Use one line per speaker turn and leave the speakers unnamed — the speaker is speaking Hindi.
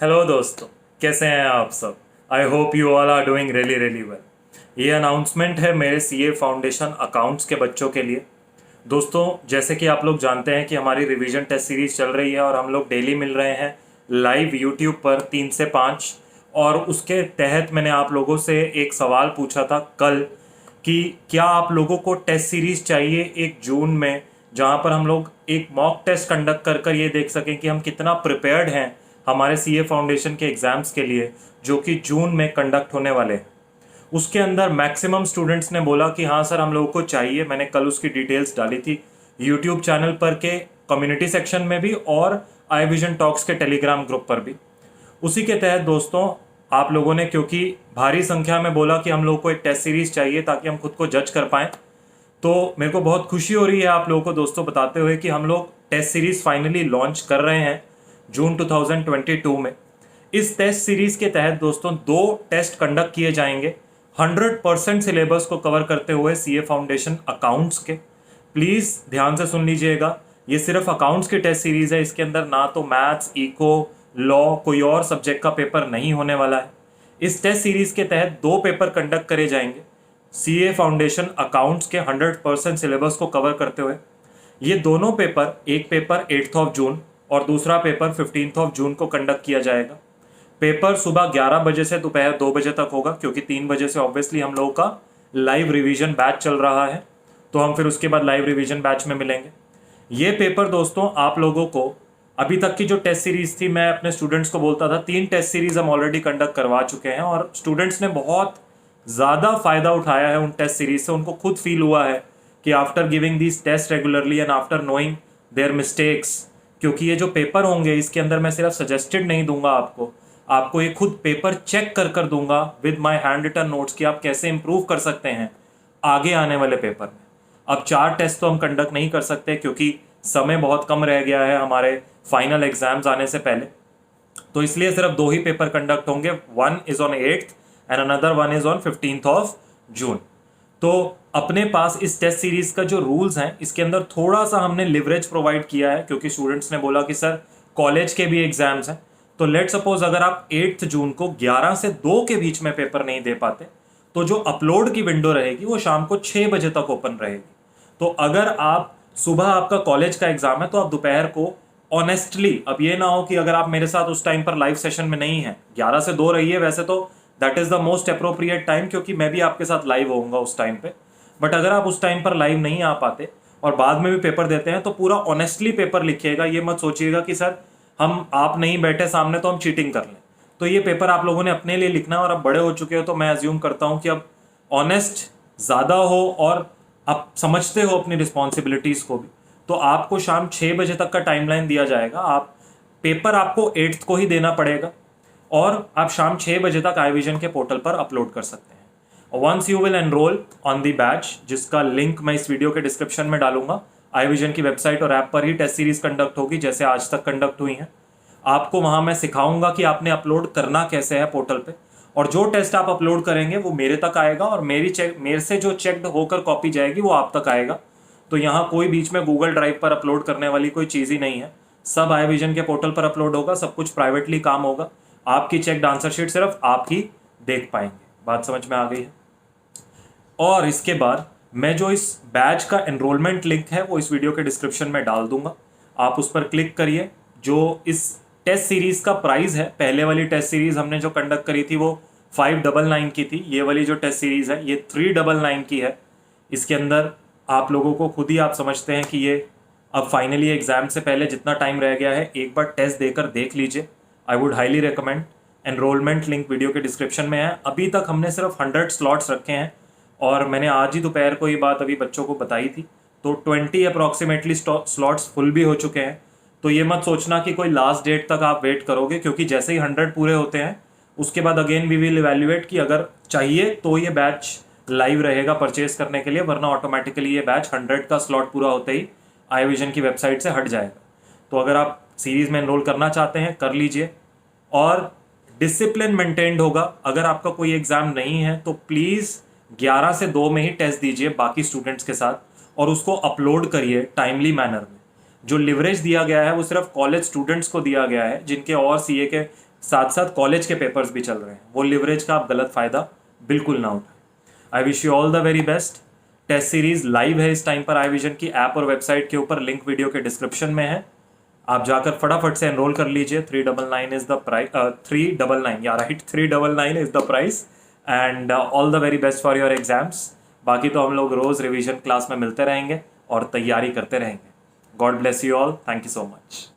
हेलो दोस्तों, कैसे हैं आप सब। I hope you all are doing really really well. ये अनाउंसमेंट है मेरे सीए फाउंडेशन अकाउंट्स के बच्चों के लिए। दोस्तों, जैसे कि आप लोग जानते हैं कि हमारी रिवीजन टेस्ट सीरीज चल रही है और हम लोग डेली मिल रहे हैं लाइव यूट्यूब पर 3 से 5। और उसके तहत मैंने आप लोगों से एक सवाल पूछा था कल कि क्या आप लोगों को टेस्ट सीरीज चाहिए 1 जून में, जहां पर हम लोग एक मॉक टेस्ट कंडक्ट कर कर ये देख सकें कि हम कितना प्रिपेयर्ड हैं हमारे सीए फाउंडेशन के एग्ज़ाम्स के लिए, जो कि जून में कंडक्ट होने वाले हैं। उसके अंदर मैक्सिमम स्टूडेंट्स ने बोला कि हाँ सर, हम लोगों को चाहिए। मैंने कल उसकी डिटेल्स डाली थी यूट्यूब चैनल पर के कम्युनिटी सेक्शन में भी और आई विजन टॉक्स के टेलीग्राम ग्रुप पर भी। उसी के तहत दोस्तों, आप लोगों ने क्योंकि भारी संख्या में बोला कि हम लोगों को एक टेस्ट सीरीज चाहिए ताकि हम खुद को जज कर पाएँ, तो मेरे को बहुत खुशी हो रही है आप लोगों को दोस्तों बताते हुए कि हम लोग टेस्ट सीरीज फाइनली लॉन्च कर रहे हैं जून 2022 में। इस टेस्ट सीरीज के तहत दोस्तों 2 टेस्ट कंडक्ट किए जाएंगे 100% सिलेबस को कवर करते हुए सीए फाउंडेशन अकाउंट्स के। प्लीज़ ध्यान से सुन लीजिएगा, ये सिर्फ अकाउंट्स की टेस्ट सीरीज है। इसके अंदर ना तो मैथ्स, इको, लॉ, कोई और सब्जेक्ट का पेपर नहीं होने वाला है। इस टेस्ट सीरीज के तहत 2 पेपर कंडक्ट करे जाएंगे सीए फाउंडेशन अकाउंट्स के 100% सिलेबस को कवर करते हुए। ये दोनों पेपर, एक पेपर 8 जून और दूसरा पेपर 15 जून को कंडक्ट किया जाएगा। पेपर सुबह 11 बजे से दोपहर 2 बजे तक होगा, क्योंकि 3 बजे से ऑब्वियसली हम लोगों का लाइव रिवीजन बैच चल रहा है, तो हम फिर उसके बाद लाइव रिवीजन बैच में मिलेंगे। ये पेपर दोस्तों आप लोगों को, अभी तक की जो टेस्ट सीरीज थी, मैं अपने स्टूडेंट्स को बोलता था 3 टेस्ट सीरीज हम ऑलरेडी कंडक्ट करवा चुके हैं और स्टूडेंट्स ने बहुत ज़्यादा फायदा उठाया है उन टेस्ट सीरीज से। उनको खुद फील हुआ है कि after giving these test regularly and after knowing their mistakes, क्योंकि ये जो पेपर होंगे इसके अंदर मैं सिर्फ सजेस्टेड नहीं दूंगा आपको, आपको ये खुद पेपर चेक कर कर दूंगा with my handwritten notes कि आप कैसे इंप्रूव कर सकते हैं आगे आने वाले पेपर में। अब 4 टेस्ट तो हम कंडक्ट नहीं कर सकते क्योंकि समय बहुत कम रह गया है हमारे फाइनल एग्जाम्स आने से पहले, तो इसलिए सिर्फ 2 ही पेपर कंडक्ट होंगे। One is on 8th and another one is on 15 जून। तो अपने पास इस टेस्ट सीरीज का जो रूल्स हैं, इसके अंदर थोड़ा सा हमने लिवरेज प्रोवाइड किया है, क्योंकि स्टूडेंट्स ने बोला कि सर कॉलेज के भी एग्जाम्स हैं। तो लेट सपोज अगर आप 8 जून को 11 से 2 के बीच में पेपर नहीं दे पाते, तो जो अपलोड की विंडो रहेगी वो शाम को 6 बजे तक ओपन रहेगी। तो अगर आप सुबह आपका कॉलेज का एग्जाम है तो आप दोपहर को ऑनेस्टली, अब ये ना हो कि अगर आप मेरे साथ उस टाइम पर लाइव सेशन में नहीं है, 11 से 2 रहिए, वैसे तो that is the most appropriate time, क्योंकि मैं भी आपके साथ लाइव होऊंगा उस टाइम पे। बट अगर आप उस टाइम पर लाइव नहीं आ पाते और बाद में भी पेपर देते हैं, तो पूरा ऑनेस्टली पेपर लिखिएगा। ये मत सोचिएगा कि सर हम, आप नहीं बैठे सामने तो हम चीटिंग कर लें। तो ये पेपर आप लोगों ने अपने लिए लिखना है, और अब बड़े हो चुके हो तो मैं अज्यूम करता हूँ कि अब ऑनेस्ट ज़्यादा हो और आप समझते हो अपनी रिस्पॉन्सिबिलिटीज़ को भी। तो आपको शाम 6 बजे तक का टाइमलाइन दिया जाएगा। आप पेपर आपको 8th को ही देना पड़ेगा और आप शाम 6 बजे तक आई विजन के पोर्टल पर अपलोड कर सकते हैं। Once you will enroll on the batch, जिसका लिंक मैं इस वीडियो के डिस्क्रिप्शन में डालूंगा, आई विजन की वेबसाइट और ऐप पर ही टेस्ट सीरीज कंडक्ट होगी जैसे आज तक कंडक्ट हुई हैं। आपको वहां मैं सिखाऊंगा कि आपने अपलोड करना कैसे है पोर्टल पे, और जो टेस्ट आप अपलोड करेंगे वो मेरे तक आएगा और मेरे से जो चेकड होकर कॉपी जाएगी वो आप तक आएगा। तो यहाँ कोई बीच में गूगल ड्राइव पर अपलोड करने वाली कोई चीज़ ही नहीं है। सब आई विजन के पोर्टल पर अपलोड होगा, सब कुछ प्राइवेटली काम होगा। आपकी चेक्ड आंसर शीट सिर्फ आप ही देख पाएंगे। बात समझ में आ गई है। और इसके बाद मैं जो इस बैच का एनरोलमेंट लिंक है वो इस वीडियो के डिस्क्रिप्शन में डाल दूंगा, आप उस पर क्लिक करिए। जो इस टेस्ट सीरीज का प्राइस है, पहले वाली टेस्ट सीरीज हमने जो कंडक्ट करी थी वो 599 की थी। ये वाली जो टेस्ट सीरीज है ये 399 की है। इसके अंदर आप लोगों को खुद ही आप समझते हैं कि ये अब फाइनली एग्जाम से पहले जितना टाइम रह गया है, एक बार टेस्ट देकर देख लीजिए। I would highly recommend. Enrolment link video के डिस्क्रिप्शन में है। अभी तक हमने सिर्फ 100 स्लॉट्स रखे हैं और मैंने आज ही दोपहर को ये बात अभी बच्चों को बताई थी, तो 20 अप्रॉक्सीमेटली स्लॉट्स फुल भी हो चुके हैं। तो ये मत सोचना कि कोई लास्ट डेट तक आप वेट करोगे, क्योंकि जैसे ही 100 पूरे होते हैं उसके बाद अगेन वी विल इवैल्यूएट कि अगर चाहिए तो ये बैच लाइव रहेगा परचेज करने के लिए, वरना ऑटोमेटिकली ये बैच 100 का स्लॉट पूरा होते ही आई विजन की वेबसाइट से हट जाएगा। तो अगर आप सीरीज़ में एनरोल करना चाहते हैं कर लीजिए, और डिसिप्लिन मेंटेन्ड होगा। अगर आपका कोई एग्ज़ाम नहीं है तो प्लीज़ 11 से 2 में ही टेस्ट दीजिए बाकी स्टूडेंट्स के साथ, और उसको अपलोड करिए टाइमली मैनर में। जो लिवरेज दिया गया है वो सिर्फ कॉलेज स्टूडेंट्स को दिया गया है जिनके और सीए के साथ साथ कॉलेज के पेपर्स भी चल रहे हैं, वो लिवरेज का आप गलत फ़ायदा बिल्कुल ना उठाएं। I wish you all the very best. Test series live है इस टाइम पर आई विजन की ऐप और वेबसाइट के ऊपर, लिंक वीडियो के डिस्क्रिप्शन में है। आप जाकर फटाफट से एनरोल कर लीजिए। 399 इज द प्राइस, 399 या right 399 is the price. And all the very best for your exams. बाकी तो हम लोग रोज़ रिवीजन क्लास में मिलते रहेंगे और तैयारी करते रहेंगे। God bless you all, thank you so much.